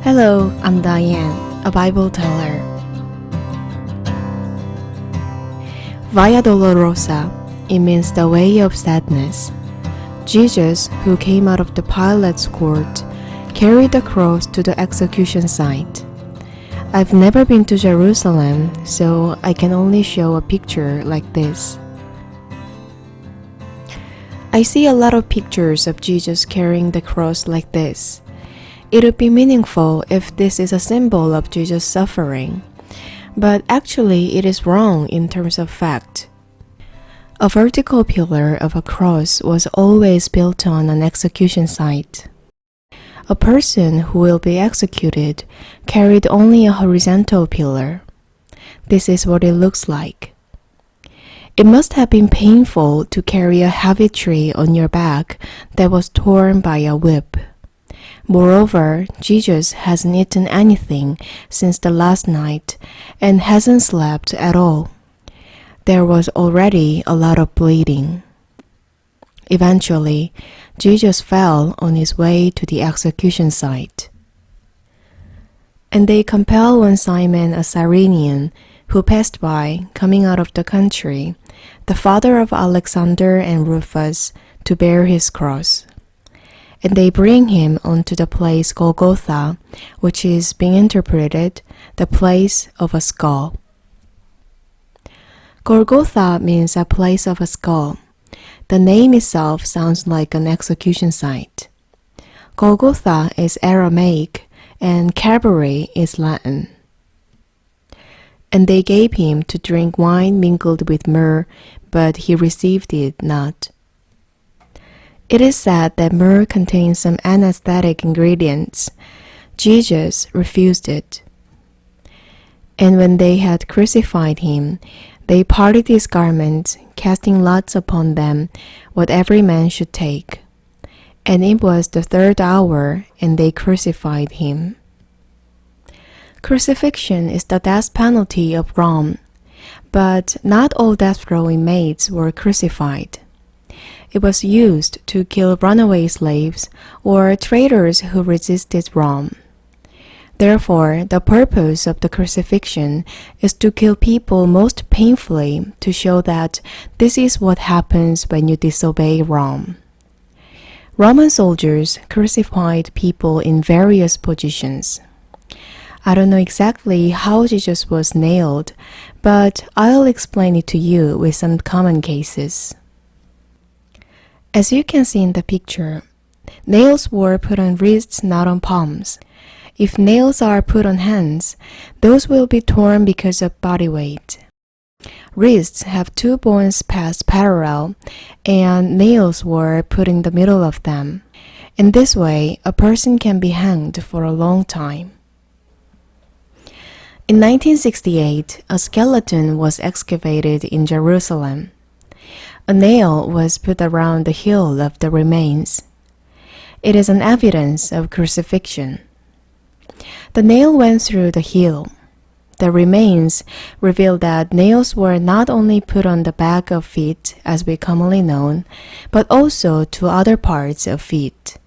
Hello, I'm Diane, a Bible teller. Via Dolorosa, it means the way of sadness. Jesus, who came out of the Pilate's court, carried the cross to the execution site. I've never been to Jerusalem, so I can only show a picture like this. I see a lot of pictures of Jesus carrying the cross like this. It would be meaningful if this is a symbol of Jesus' suffering, but actually it is wrong in terms of fact. A vertical pillar of a cross was always built on an execution site. A person who will be executed carried only a horizontal pillar. This is what it looks like. It must have been painful to carry a heavy tree on your back that was torn by a whip. Moreover, Jesus hasn't eaten anything since the last night and hasn't slept at all. There was already a lot of bleeding. Eventually, Jesus fell on his way to the execution site. And they compelled one Simon, a Cyrenian, who passed by, coming out of the country, the father of Alexander and Rufus, to bear his cross. And they bring him onto the place Golgotha, which is being interpreted, the place of a skull. Golgotha means a place of a skull. The name itself sounds like an execution site. Golgotha is Aramaic and Calvary is Latin. And they gave him to drink wine mingled with myrrh, but he received it not. It is said that myrrh contains some anesthetic ingredients. Jesus refused it. And when they had crucified him, they parted his garments, casting lots upon them, what every man should take. And it was the 3rd hour, and they crucified him. Crucifixion is the death penalty of Rome, but not all death row inmates were crucified. It was used to kill runaway slaves or traitors who resisted Rome. Therefore, the purpose of the crucifixion is to kill people most painfully to show that this is what happens when you disobey Rome. Roman soldiers crucified people in various positions. I don't know exactly how Jesus was nailed, but I'll explain it to you with some common cases. As you can see in the picture, nails were put on wrists, not on palms. If nails are put on hands, those will be torn because of body weight. Wrists have 2 bones passed parallel, and nails were put in the middle of them. In this way, a person can be hanged for a long time. In 1968, a skeleton was excavated in Jerusalem. A nail was put around the heel of the remains. It is an evidence of crucifixion. The nail went through the heel. The remains reveal that nails were not only put on the back of feet, as we commonly know, but also to other parts of feet.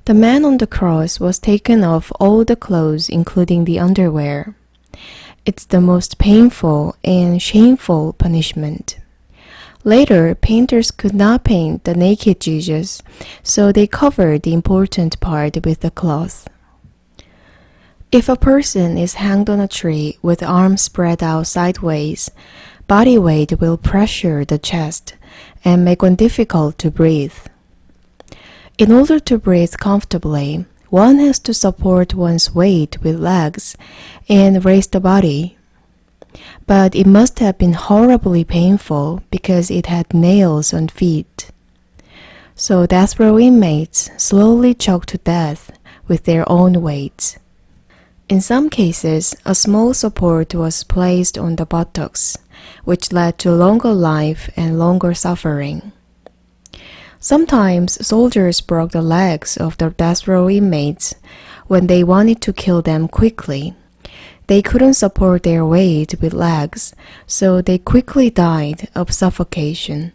The man on the cross was taken off all the clothes, including the underwear. It's the most painful and shameful punishment. Later, painters could not paint the naked Jesus, so they covered the important part with a cloth. If a person is hanged on a tree with arms spread out sideways, body weight will pressure the chest and make one difficult to breathe. In order to breathe comfortably, one has to support one's weight with legs and raise the body. But it must have been horribly painful because it had nails on feet. So death row inmates slowly choked to death with their own weights. In some cases, a small support was placed on the buttocks, which led to longer life and longer suffering. Sometimes soldiers broke the legs of the death row inmates when they wanted to kill them quickly. They couldn't support their weight with legs, so they quickly died of suffocation.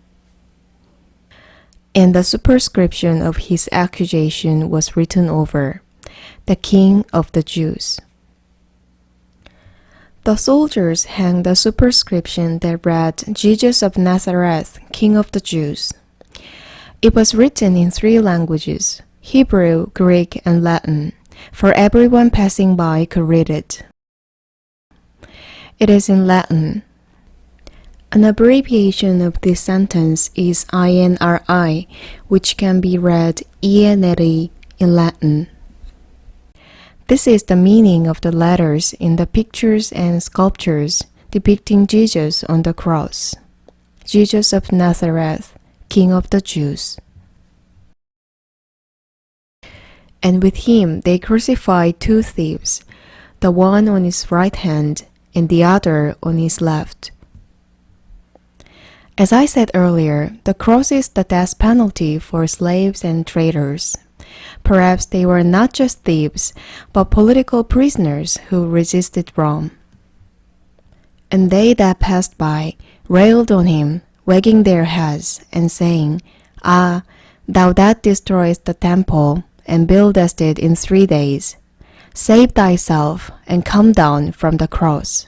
And the superscription of his accusation was written over, the King of the Jews. The soldiers hanged a superscription that read, Jesus of Nazareth, King of the Jews. It was written in 3 languages, Hebrew, Greek, and Latin, for everyone passing by could read it. It is in Latin. An abbreviation of this sentence is INRI, which can be read INRI in Latin. This is the meaning of the letters in the pictures and sculptures depicting Jesus on the cross. Jesus of Nazareth, King of the Jews. And with him they crucified 2 thieves, the one on his right hand and the other on his left. As I said earlier, the cross is the death penalty for slaves and traitors. Perhaps they were not just thieves, but political prisoners who resisted Rome. And they that passed by railed on him, wagging their heads, and saying, Ah, thou that destroyest the temple, and buildest it in 3 days, save thyself, and come down from the cross.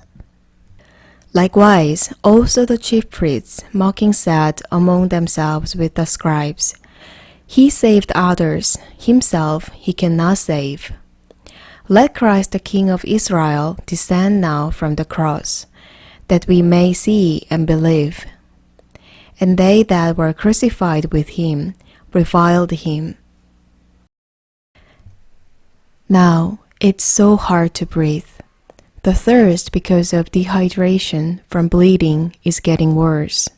Likewise, also the chief priests, mocking, said among themselves with the scribes, He saved others, himself he cannot save. Let Christ the King of Israel descend now from the cross, that we may see and believe. And they that were crucified with him reviled him. Now it's so hard to breathe. The thirst because of dehydration from bleeding is getting worse.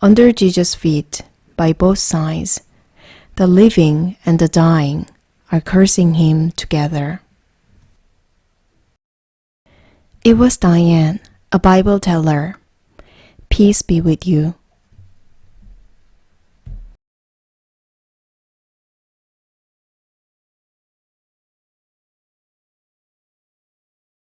Under Jesus' feet, by both sides, the living and the dying are cursing him together. It was Diane, a Bible teller. Peace be with you.